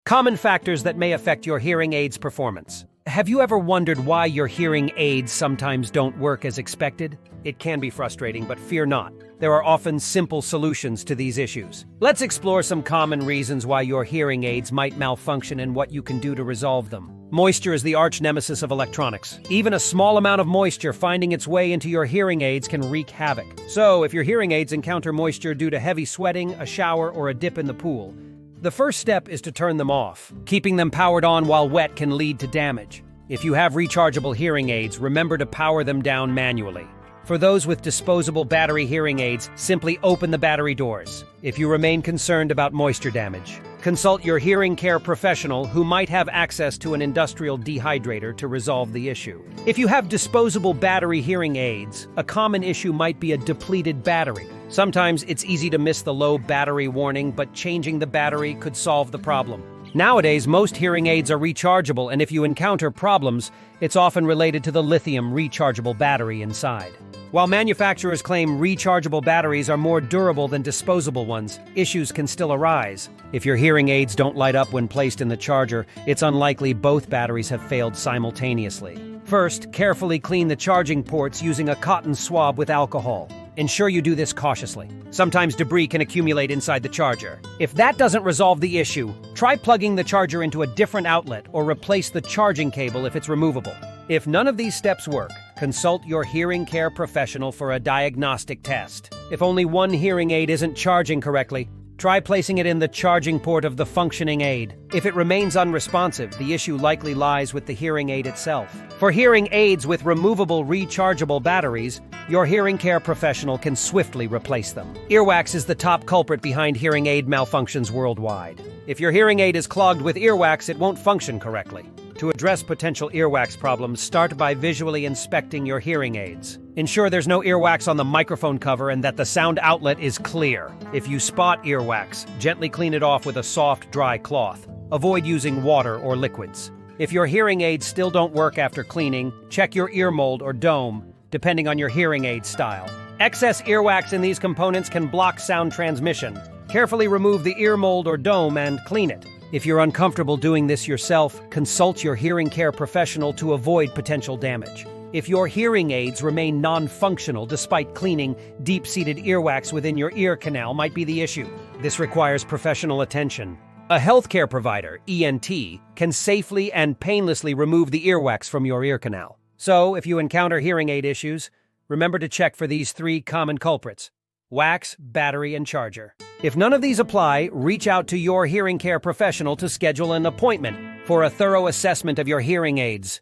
Common factors that may affect your hearing aids performance. Have you ever wondered why your hearing aids sometimes don't work as expected? It can be frustrating, but fear not. There are often simple solutions to these issues. Let's explore some common reasons why your hearing aids might malfunction and what you can do to resolve them. Moisture is the arch nemesis of electronics. Even a small amount of moisture finding its way into your hearing aids can wreak havoc. So, if your hearing aids encounter moisture due to heavy sweating, a shower, or a dip in the pool, the first step is to turn them off. Keeping them powered on while wet can lead to damage. If you have rechargeable hearing aids, remember to power them down manually. For those with disposable battery hearing aids, simply open the battery doors. If you remain concerned about moisture damage, consult your hearing care professional who might have access to an industrial dehydrator to resolve the issue. If you have disposable battery hearing aids, a common issue might be a depleted battery. Sometimes it's easy to miss the low battery warning, but changing the battery could solve the problem. Nowadays, most hearing aids are rechargeable, and if you encounter problems, it's often related to the lithium rechargeable battery inside. While manufacturers claim rechargeable batteries are more durable than disposable ones, issues can still arise. If your hearing aids don't light up when placed in the charger, it's unlikely both batteries have failed simultaneously. First, carefully clean the charging ports using a cotton swab with alcohol. Ensure you do this cautiously. Sometimes debris can accumulate inside the charger. If that doesn't resolve the issue, try plugging the charger into a different outlet or replace the charging cable if it's removable. If none of these steps work, consult your hearing care professional for a diagnostic test. If only one hearing aid isn't charging correctly, try placing it in the charging port of the functioning aid. If it remains unresponsive, the issue likely lies with the hearing aid itself. For hearing aids with removable rechargeable batteries, your hearing care professional can swiftly replace them. Earwax is the top culprit behind hearing aid malfunctions worldwide. If your hearing aid is clogged with earwax, it won't function correctly. To address potential earwax problems, start by visually inspecting your hearing aids. Ensure there's no earwax on the microphone cover and that the sound outlet is clear. If you spot earwax, gently clean it off with a soft, dry cloth. Avoid using water or liquids. If your hearing aids still don't work after cleaning, check your ear mold or dome, depending on your hearing aid style. Excess earwax in these components can block sound transmission. Carefully remove the ear mold or dome and clean it. If you're uncomfortable doing this yourself, consult your hearing care professional to avoid potential damage. If your hearing aids remain non-functional despite cleaning, deep-seated earwax within your ear canal might be the issue. This requires professional attention. A healthcare provider, ENT, can safely and painlessly remove the earwax from your ear canal. So, if you encounter hearing aid issues, remember to check for these 3 common culprits: wax, battery, and charger. If none of these apply, reach out to your hearing care professional to schedule an appointment for a thorough assessment of your hearing aids.